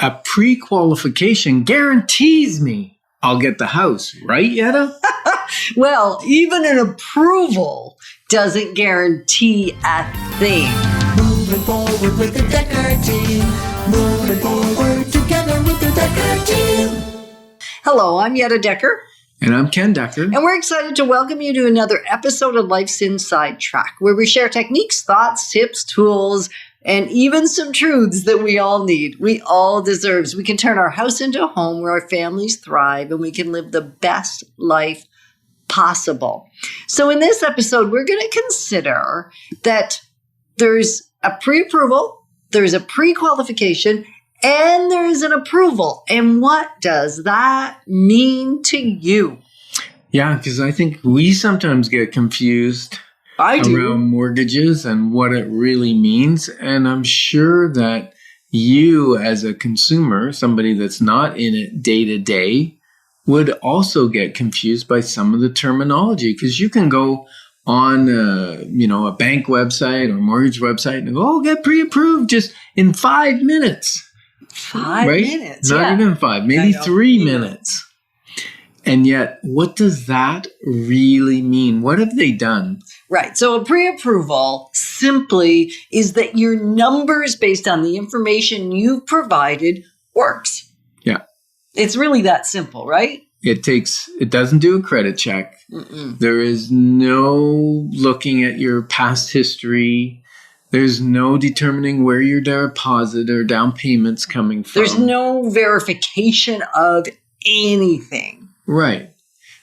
A pre-qualification guarantees me I'll get the house, right, Yetta? Well, even an approval doesn't guarantee a thing. Moving forward with the Decker team. Moving forward together with the Decker team. Hello, I'm Yetta Decker. And I'm Ken Decker. And we're excited to welcome you to another episode of Life's Inside Track, where we share techniques, thoughts, tips, tools, and even some truths that we all need, we all deserve. So we can turn our house into a home where our families thrive and we can live the best life possible. So in this episode, we're going to consider that there's a pre-approval, there's a pre-qualification, and there's an approval. And what does that mean to you? Yeah, because I think we sometimes get confused around mortgages and what it really means. And I'm sure that you as a consumer, somebody that's not in it day to day, would also get confused by some of the terminology, because you can go on a bank website or mortgage website and go, oh, get pre-approved just in 5 minutes. 5 minutes? Not even 5, maybe 3 minutes. And yet, what does that really mean? What have they done? Right. So a pre-approval simply is that your numbers based on the information you've provided works. Yeah. It's really that simple, right? It doesn't do a credit check. Mm-mm. There is no looking at your past history. There's no determining where your deposit or down payment's coming from. There's no verification of anything. Right.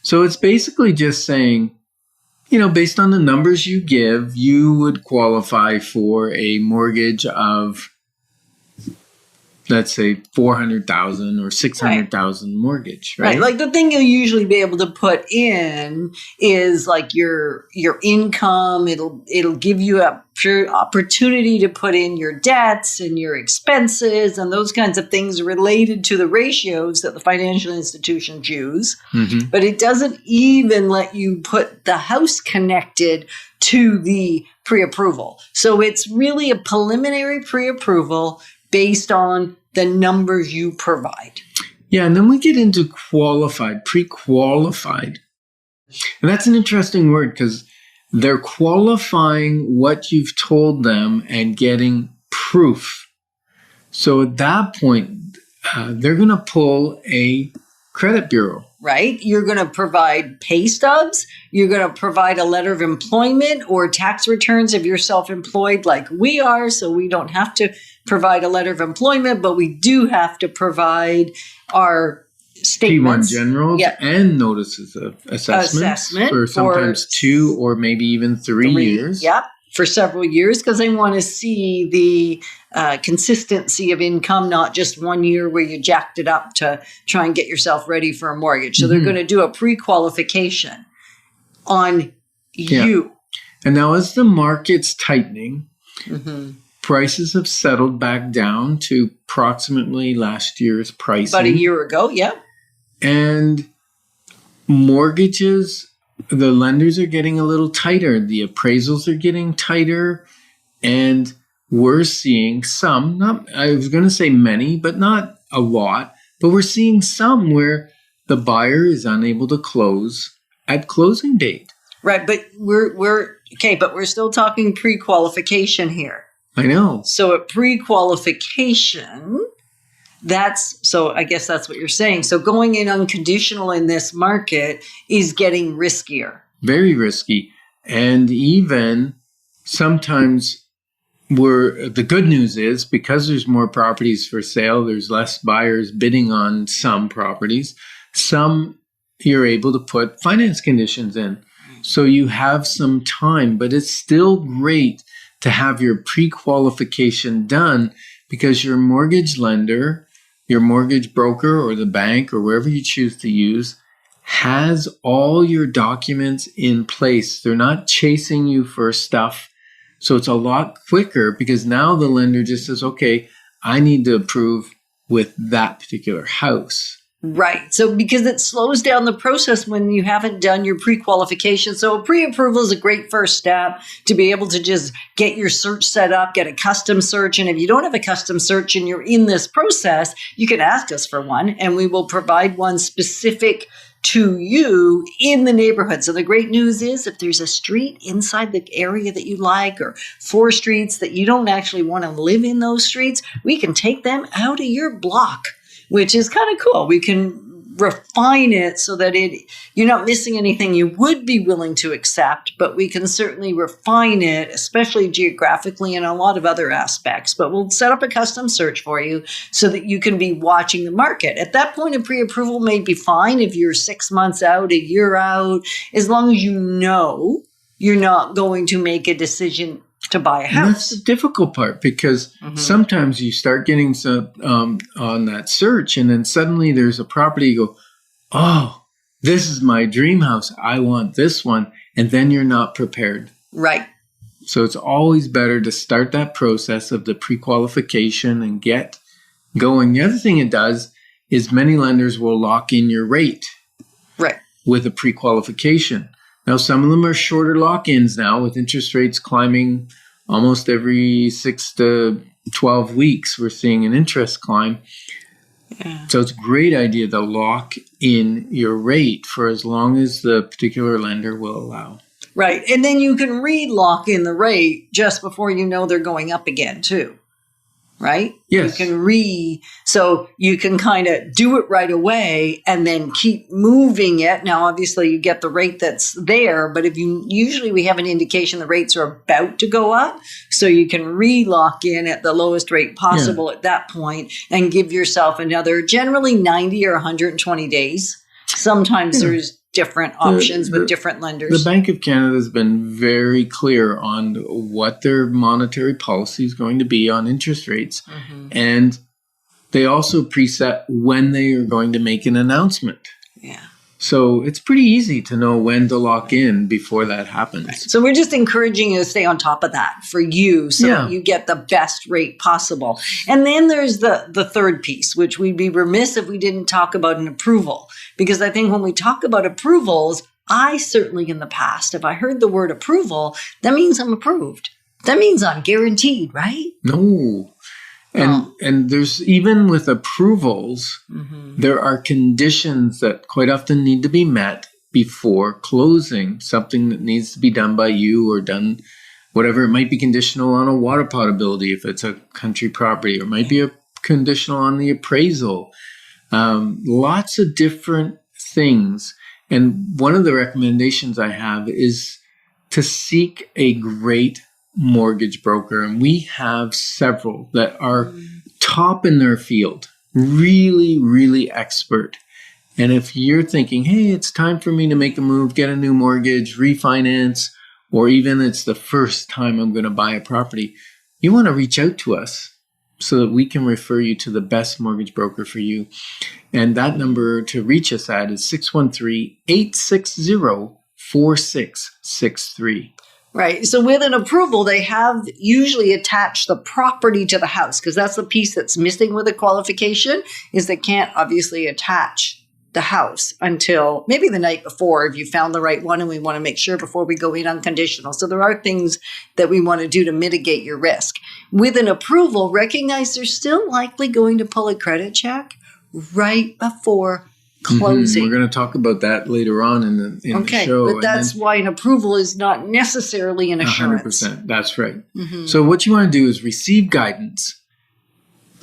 So it's basically just saying, based on the numbers you give, you would qualify for a mortgage of, let's say, $400,000 or $600,000 mortgage, right? Like the thing you'll usually be able to put in is like your income. It'll give you a pure opportunity to put in your debts and your expenses and those kinds of things related to the ratios that the financial institutions use. Mm-hmm. But it doesn't even let you put the house connected to the pre-approval. So it's really a preliminary pre-approval based on the numbers you provide. Yeah, and then we get into qualified, pre-qualified. And that's an interesting word because they're qualifying what you've told them and getting proof. So at that point, they're going to pull a credit bureau. Right? You're going to provide pay stubs. You're going to provide a letter of employment or tax returns if you're self-employed like we are. So we don't have to provide a letter of employment, but we do have to provide our statements. P1 generals and notices of assessment for sometimes 2 or maybe even 3 years. Yep, for several years, because they want to see the consistency of income, not just 1 year where you jacked it up to try and get yourself ready for a mortgage. So they're going to do a pre-qualification on you. And now as the market's tightening, prices have settled back down to approximately last year's pricing. About a year ago, yeah. And mortgages, the lenders are getting a little tighter. The appraisals are getting tighter. And we're seeing some, I was going to say many, but not a lot. But we're seeing some where the buyer is unable to close at closing date. Right, but we're still talking pre-qualification here. I know. So at pre-qualification, I guess that's what you're saying. So going in unconditional in this market is getting riskier. Very risky. And even sometimes the good news is because there's more properties for sale, there's less buyers bidding on some properties. Some you're able to put finance conditions in. So you have some time, but it's still great to have your pre-qualification done because your mortgage lender, your mortgage broker or the bank or wherever you choose to use has all your documents in place. They're not chasing you for stuff. So it's a lot quicker because now the lender just says, okay, I need to approve with that particular house. Right. So because it slows down the process when you haven't done your pre-qualification. So a pre-approval is a great first step to be able to just get your search set up, get a custom search. And if you don't have a custom search and you're in this process, you can ask us for one and we will provide one specific to you in the neighborhood. So the great news is if there's a street inside the area that you like or 4 streets that you don't actually want to live in those streets, we can take them out of your block, which is kind of cool. We can refine it so that you're not missing anything you would be willing to accept, but we can certainly refine it, especially geographically and a lot of other aspects. But we'll set up a custom search for you so that you can be watching the market. At that point, a pre-approval may be fine if you're 6 months out, a year out, as long as you know you're not going to make a decision to buy a house. And that's the difficult part because sometimes you start getting some on that search and then suddenly there's a property you go, oh, this is my dream house. I want this one. And then you're not prepared. Right. So it's always better to start that process of the pre-qualification and get going. The other thing it does is many lenders will lock in your rate with a pre-qualification. Now, some of them are shorter lock-ins now with interest rates climbing almost every 6 to 12 weeks. We're seeing an interest climb. Yeah. So it's a great idea to lock in your rate for as long as the particular lender will allow. Right. And then you can re-lock in the rate just before you know they're going up again too. Right? Yes. So you can kind of do it right away and then keep moving it. Now, obviously you get the rate that's there, but usually we have an indication the rates are about to go up. So you can re-lock in at the lowest rate possible at that point and give yourself another generally 90 or 120 days. Sometimes there's different options with different lenders. The Bank of Canada has been very clear on what their monetary policy is going to be on interest rates. And they also preset when they are going to make an announcement. Yeah. So it's pretty easy to know when to lock in before that happens. Right. So we're just encouraging you to stay on top of that for you so that you get the best rate possible. And then there's the third piece, which we'd be remiss if we didn't talk about an approval. Because I think when we talk about approvals, I certainly in the past, if I heard the word approval, that means I'm approved. That means I'm guaranteed, right? No. And there's even with approvals, there are conditions that quite often need to be met before closing, something that needs to be done by you or done, whatever. It might be conditional on a water potability if it's a country property, or it might be a conditional on the appraisal. Lots of different things. And one of the recommendations I have is to seek a great mortgage broker. And we have several that are top in their field, really, really expert. And if you're thinking, hey, it's time for me to make a move, get a new mortgage, refinance, or even it's the first time I'm going to buy a property, you want to reach out to us so that we can refer you to the best mortgage broker for you. And that number to reach us at is 613-860-4663. Right. So with an approval, they have usually attached the property to the house because that's the piece that's missing with a qualification is they can't obviously attach the house until maybe the night before if you found the right one, and we want to make sure before we go in unconditional. So there are things that we want to do to mitigate your risk. With an approval, recognize they're still likely going to pull a credit check right before closing. We're going to talk about that later on in the show. But that's why an approval is not necessarily an assurance. 100%. That's right. So what you want to do is receive guidance.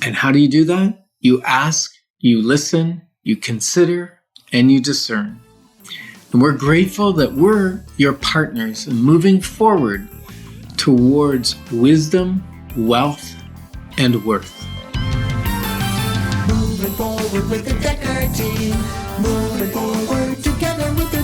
And how do you do that? You ask, you listen, you consider, and you discern. And we're grateful that we're your partners in moving forward towards wisdom, wealth, and worth. Moving forward with the Decker team. Moving forward together with the